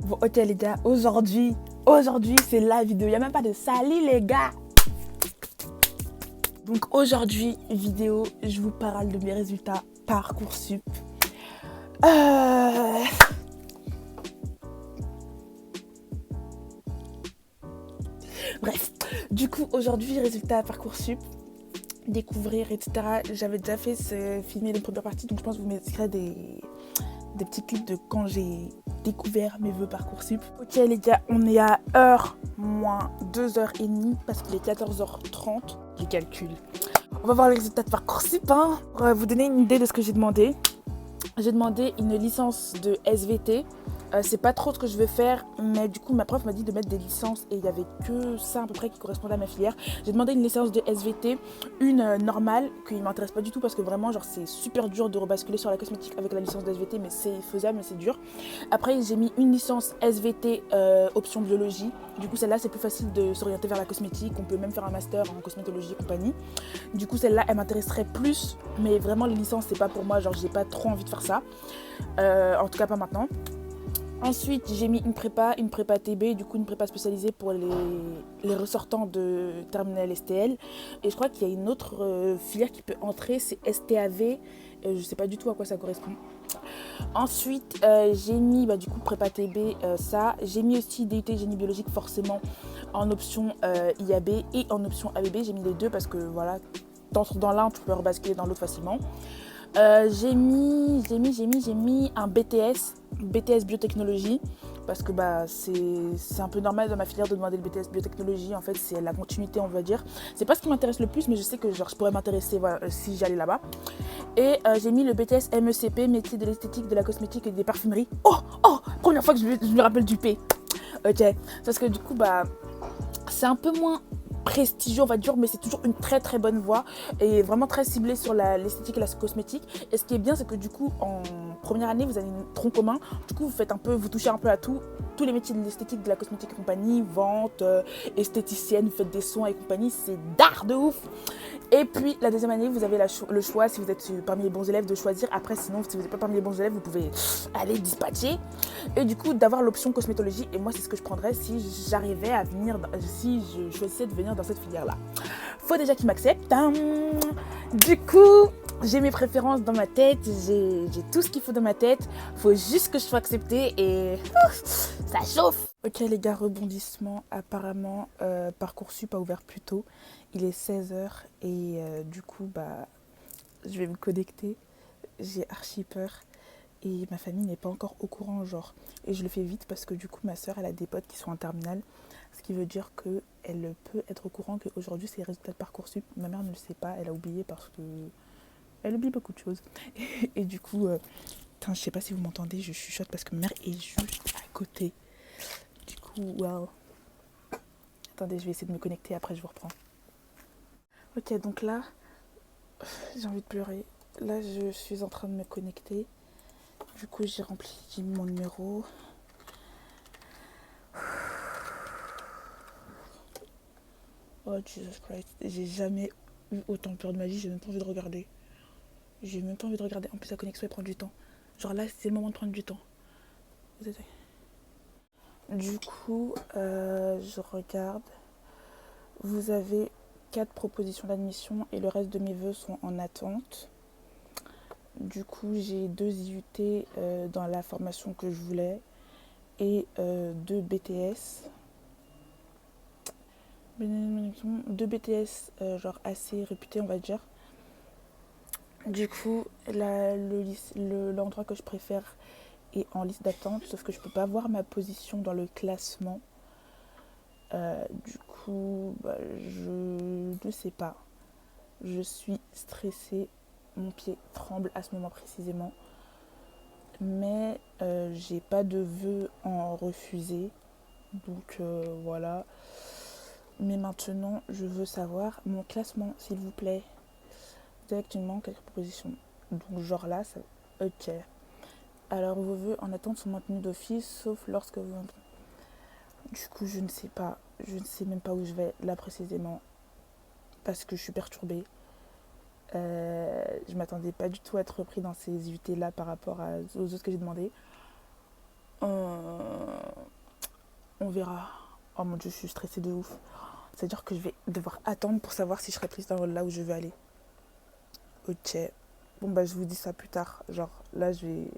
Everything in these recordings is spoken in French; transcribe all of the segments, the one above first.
Bon, ok les gars, aujourd'hui c'est la vidéo, il n'y a même pas de salut les gars. Donc aujourd'hui, vidéo, je vous parle de mes résultats Parcoursup. Bref, du coup aujourd'hui, résultats Parcoursup, découvrir, etc. J'avais déjà fait filmer les premières parties, donc je pense que vous mettrez des petits clips de quand j'ai découvert mes vœux Parcoursup. Ok les gars, on est à heure moins 2h30 parce qu'il est 14h30. Je calcule. On va voir les résultats de Parcoursup. Pour vous donner une idée de ce que j'ai demandé. J'ai demandé une licence de SVT. C'est pas trop ce que je veux faire, mais du coup ma prof m'a dit de mettre des licences et il y avait que ça à peu près qui correspondait à ma filière. J'ai demandé une licence de SVT, une normale qui m'intéresse pas du tout parce que vraiment genre c'est super dur de rebasculer sur la cosmétique avec la licence de SVT, mais c'est faisable mais c'est dur. Après j'ai mis une licence SVT option biologie. Du coup celle-là c'est plus facile de s'orienter vers la cosmétique, on peut même faire un master en cosmétologie et compagnie. Du coup celle-là elle m'intéresserait plus, mais vraiment les licences c'est pas pour moi, genre j'ai pas trop envie de faire ça. En tout cas pas maintenant. Ensuite, j'ai mis une prépa TB, du coup une prépa spécialisée pour les ressortants de terminale STL. Et je crois qu'il y a une autre filière qui peut entrer, c'est STAV. Je ne sais pas du tout à quoi ça correspond. Ensuite, j'ai mis du coup prépa TB, ça. J'ai mis aussi DUT génie biologique forcément en option IAB et en option ABB. J'ai mis les deux parce que voilà, dans l'un, tu peux rebasculer dans l'autre facilement. J'ai mis un BTS biotechnologie parce que c'est un peu normal dans ma filière de demander le BTS biotechnologie. En fait c'est la continuité on va dire. C'est pas ce qui m'intéresse le plus mais je sais que genre, je pourrais m'intéresser si j'allais là-bas. Et j'ai mis le BTS MECP, métier de l'esthétique, de la cosmétique et des parfumeries. Oh première fois que je me rappelle du P. Ok, parce que du coup c'est un peu moins prestigieux on va dire, mais c'est toujours une très très bonne voie et vraiment très ciblée sur l'esthétique et la cosmétique. Et ce qui est bien c'est que du coup en première année vous avez un tronc commun, du coup vous touchez un peu à tous les métiers de l'esthétique, de la cosmétique et compagnie, vente, esthéticienne, vous faites des soins et compagnie, c'est d'art de ouf. Et puis la deuxième année vous avez le choix si vous êtes parmi les bons élèves de choisir. Après sinon si vous n'êtes pas parmi les bons élèves vous pouvez aller dispatcher et du coup d'avoir l'option cosmétologie. Et moi c'est ce que je prendrais si j'arrivais à venir, si je choisissais de venir dans cette filière là. Faut déjà qu'ils m'acceptent. Du coup j'ai mes préférences dans ma tête, j'ai tout ce qu'il faut dans ma tête, faut juste que je sois acceptée et ça chauffe. Ok les gars, rebondissement, apparemment Parcoursup a ouvert plus tôt, il est 16h et du coup je vais me connecter, j'ai archi peur et ma famille n'est pas encore au courant genre, et je le fais vite parce que du coup ma soeur elle a des potes qui sont en terminale, ce qui veut dire qu'elle peut être au courant qu'aujourd'hui c'est les résultats de Parcoursup. Ma mère ne le sait pas, elle a oublié parce que elle oublie beaucoup de choses. Et du coup, je sais pas si vous m'entendez, je chuchote parce que ma mère est juste à côté. Du coup, wow. Attendez, je vais essayer de me connecter, après je vous reprends. Ok, donc là, j'ai envie de pleurer. Là, je suis en train de me connecter. Du coup, j'ai mis mon numéro. Oh, Jesus Christ. J'ai jamais eu autant peur de ma vie, j'ai même pas envie de regarder. J'ai même pas envie de regarder. En plus, la connexion, elle prend du temps. Genre là, c'est le moment de prendre du temps. Du coup, je regarde. Vous avez 4 propositions d'admission et le reste de mes vœux sont en attente. Du coup, j'ai 2 IUT dans la formation que je voulais et 2 BTS. 2 BTS genre assez réputés, on va dire. Du coup, l'endroit que je préfère est en liste d'attente, sauf que je peux pas voir ma position dans le classement. Du coup, je ne sais pas. Je suis stressée, mon pied tremble à ce moment précisément. Mais j'ai pas de vœux en refuser. Donc voilà. Mais maintenant, je veux savoir mon classement, s'il vous plaît. Vous avez actuellement quelques propositions. Donc genre là, ça... Ok. Alors vos vœux en attente sont maintenus d'office, sauf lorsque vous... Du coup, je ne sais pas. Je ne sais même pas où je vais là précisément. Parce que je suis perturbée. Je m'attendais pas du tout à être repris dans ces UT là par rapport aux autres que j'ai demandé. Euh, on verra. Oh mon dieu, je suis stressée de ouf. C'est-à-dire que je vais devoir attendre pour savoir si je serai prise dans là où je veux aller. Ok. Bon bah je vous dis ça plus tard. Genre là je vais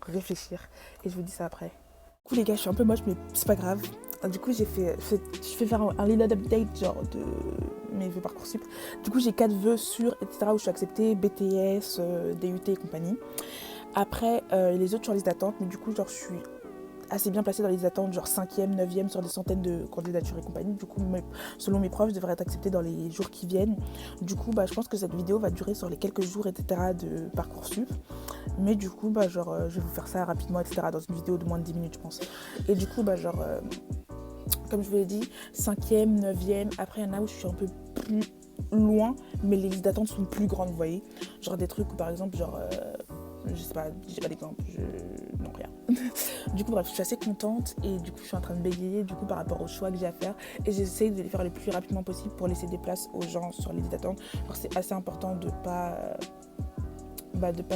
réfléchir et je vous dis ça après. Du coup les gars, je suis un peu moche mais c'est pas grave. Du coup je fais faire un little update genre de mes vœux Parcoursup. Du coup j'ai 4 vœux sûrs, etc. où je suis acceptée, BTS, DUT et compagnie. Après les autres sur liste d'attente, mais du coup genre je suis assez bien placée dans les attentes, genre 5e, 9e sur des centaines de candidatures et compagnie. Du coup, selon mes profs, je devrais être acceptée dans les jours qui viennent. Du coup, je pense que cette vidéo va durer sur les quelques jours, etc. de Parcoursup. Mais du coup, je vais vous faire ça rapidement, etc. dans une vidéo de moins de 10 minutes, je pense. Et du coup, comme je vous l'ai dit, 5e, 9e, après il y en a où je suis un peu plus loin, mais les listes d'attente sont plus grandes, vous voyez. Genre des trucs où, par exemple, je sais pas, j'ai pas d'exemple, non rien. Du coup bref, je suis assez contente et du coup je suis en train de bégayer du coup par rapport aux choix que j'ai à faire et j'essaie de les faire le plus rapidement possible pour laisser des places aux gens sur les listes d'attente. Alors c'est assez important de pas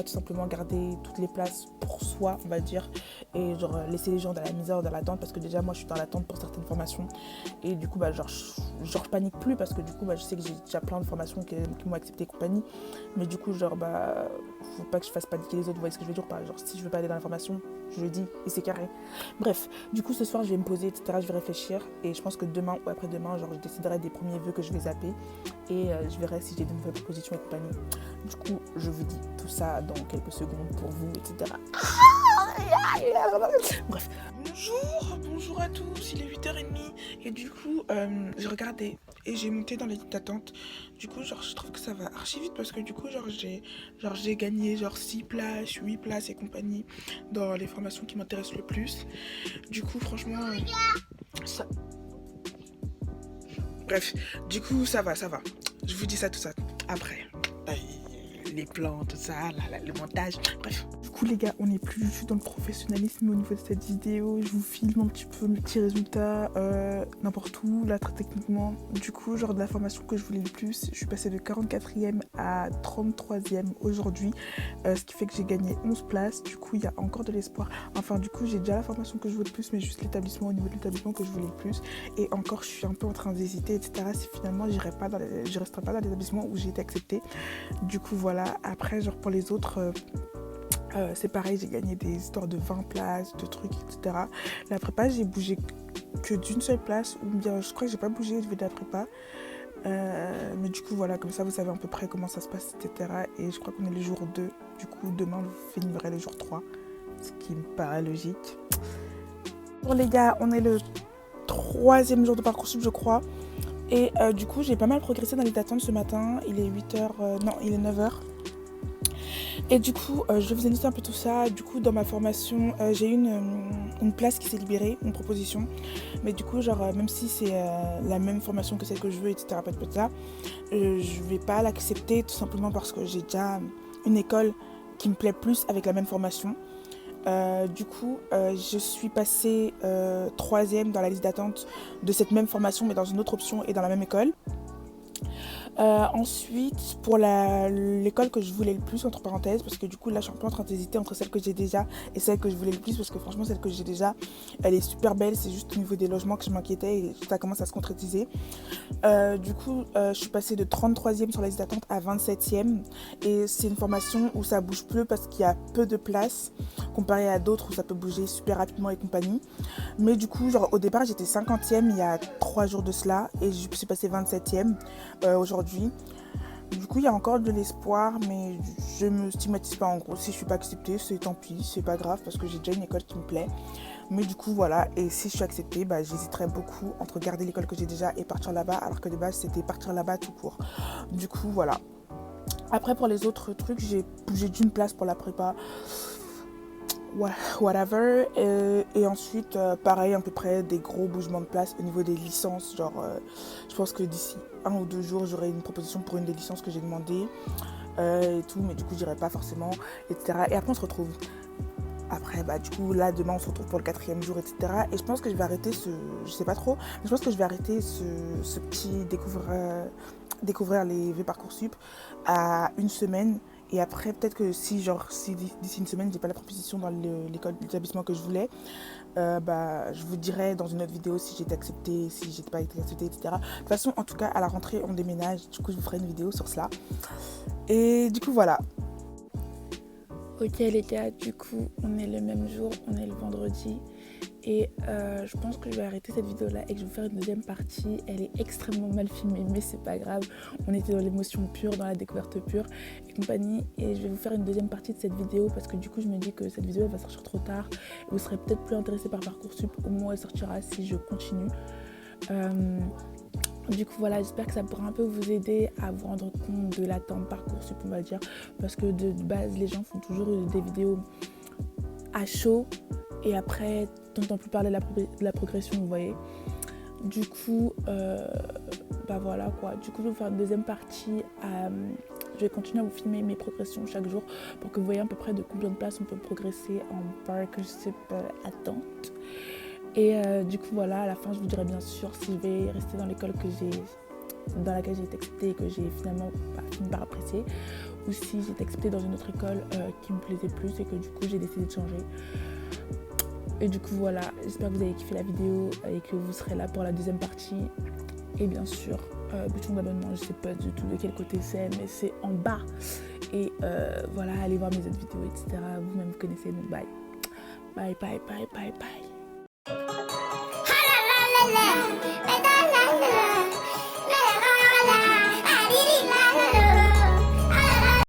tout simplement garder toutes les places pour soi, on va dire, et genre laisser les gens dans la misère ou dans l'attente, parce que déjà moi je suis dans l'attente pour certaines formations et du coup je panique plus parce que du coup je sais que j'ai déjà plein de formations qui m'ont accepté et compagnie, mais du coup faut pas que je fasse paniquer les autres, vous voyez ce que je veux dire, genre si je veux pas aller dans la formation, je le dis et c'est carré. Bref, du coup ce soir je vais me poser, etc., je vais réfléchir et je pense que demain ou après-demain, genre je déciderai des premiers vœux que je vais zapper et je verrai si j'ai de nouvelles propositions et compagnie. Du coup, je vous dis tout ça dans quelques secondes pour vous, etc. Bref. Bonjour à tous, il est 8h30 et du coup, j'ai regardé et j'ai monté dans les listes d'attente. Du coup, je trouve que ça va archi vite parce que du coup, j'ai gagné 6 places, 8 places et compagnie dans les formations qui m'intéressent le plus. Du coup, franchement, ça... Bref, du coup, ça va. Je vous dis tout ça après. Les plans, tout ça, le montage, bref. Du coup les gars, on n'est plus du tout dans le professionnalisme au niveau de cette vidéo. Je vous filme un petit peu mes petits résultats n'importe où, là très techniquement. Du coup, genre de la formation que je voulais le plus, je suis passée de 44e à 33e aujourd'hui, ce qui fait que j'ai gagné 11 places. Du coup, il y a encore de l'espoir. Enfin, du coup, j'ai déjà la formation que je veux le plus, mais juste l'établissement, au niveau de l'établissement que je voulais le plus. Et encore, je suis un peu en train d'hésiter, etc. Si finalement, je resterai pas dans l'établissement où j'ai été acceptée. Du coup, voilà. Après, genre pour les autres, c'est pareil, j'ai gagné des histoires de 20 places, de trucs, etc. La prépa, j'ai bougé que d'une seule place, ou bien je crois que j'ai pas bougé de la prépa. Mais du coup, voilà, comme ça, vous savez à peu près comment ça se passe, etc. Et je crois qu'on est le jour 2. Du coup, demain, vous finirez le jour 3, ce qui me paraît logique. Bon, les gars, on est le 3e jour de Parcoursup, je crois. Et du coup, j'ai pas mal progressé dans les attentes ce matin. Il est 8h, il est 9h. Et du coup, je vais vous annoncer un peu tout ça. Du coup, dans ma formation, j'ai eu une place qui s'est libérée, une proposition. Mais du coup, même si c'est la même formation que celle que je veux, etc., je vais pas l'accepter tout simplement parce que j'ai déjà une école qui me plaît plus avec la même formation. Du coup, je suis passée 3e dans la liste d'attente de cette même formation, mais dans une autre option et dans la même école. Ensuite, pour l'école que je voulais le plus, entre parenthèses, parce que du coup là je suis un peu en train d'hésiter entre celle que j'ai déjà et celle que je voulais le plus, parce que franchement celle que j'ai déjà, elle est super belle, c'est juste au niveau des logements que je m'inquiétais et ça commence à se concrétiser. Du coup, je suis passée de 33e sur la liste d'attente à 27e et c'est une formation où ça bouge peu parce qu'il y a peu de place comparé à d'autres où ça peut bouger super rapidement et compagnie. Mais du coup, au départ j'étais 50e il y a 3 jours de cela et je suis passée 27e aujourd'hui. Du coup, il y a encore de l'espoir, mais je me stigmatise pas en gros. Si je suis pas acceptée, c'est tant pis, c'est pas grave parce que j'ai déjà une école qui me plaît. Mais du coup, voilà. Et si je suis acceptée, j'hésiterais beaucoup entre garder l'école que j'ai déjà et partir là-bas, alors que de base, c'était partir là-bas tout court. Du coup, voilà. Après, pour les autres trucs, j'ai bougé d'une place pour la prépa. Whatever. Et ensuite, pareil, à peu près des gros bougements de place au niveau des licences. Je pense que d'ici 1 ou 2 jours, j'aurai une proposition pour une des licences que j'ai demandé et tout, mais du coup, j'irai pas forcément, etc. Et après, on se retrouve. Après, du coup, là, demain, on se retrouve pour le 4e jour, etc. Et je pense que je vais arrêter je sais pas trop, mais je pense que je vais arrêter ce petit découvrir les vœux Parcoursup à 1 semaine Et après, peut-être que si d'ici une semaine, j'ai pas la proposition dans l'établissement que je voulais, je vous dirai dans une autre vidéo si j'ai été acceptée, si j'ai pas été acceptée, etc. De toute façon, en tout cas, à la rentrée, on déménage. Du coup, je vous ferai une vidéo sur cela. Et du coup, voilà. Ok les gars, du coup, on est le même jour, on est le vendredi. Et je pense que je vais arrêter cette vidéo là et que je vais vous faire une deuxième partie. Elle est extrêmement mal filmée, mais c'est pas grave. On était dans l'émotion pure, dans la découverte pure et compagnie. Et je vais vous faire une deuxième partie de cette vidéo parce que du coup je me dis que cette vidéo elle va sortir trop tard. Et vous serez peut-être plus intéressé par Parcoursup. Au moins elle sortira si je continue. Du coup voilà, j'espère que ça pourra un peu vous aider à vous rendre compte de l'attente Parcoursup, on va dire. Parce que de base les gens font toujours des vidéos à chaud. Et après, t'entends plus parler de la progression, vous voyez. Du coup, voilà quoi. Du coup, je vais vous faire une deuxième partie. Je vais continuer à vous filmer mes progressions chaque jour pour que vous voyez à peu près de combien de places on peut progresser en Parcoursup attente. Et du coup, voilà, à la fin, je vous dirai bien sûr si je vais rester dans l'école dans laquelle j'ai été acceptée et que j'ai finalement fini par apprécier, ou si j'ai été acceptée dans une autre école qui me plaisait plus et que du coup, j'ai décidé de changer. Et du coup voilà, j'espère que vous avez kiffé la vidéo et que vous serez là pour la deuxième partie. Et bien sûr, bouton d'abonnement, je sais pas du tout de quel côté c'est, mais c'est en bas. Et voilà, allez voir mes autres vidéos, etc. Vous-même vous connaissez, donc bye. Bye, bye, bye, bye, bye.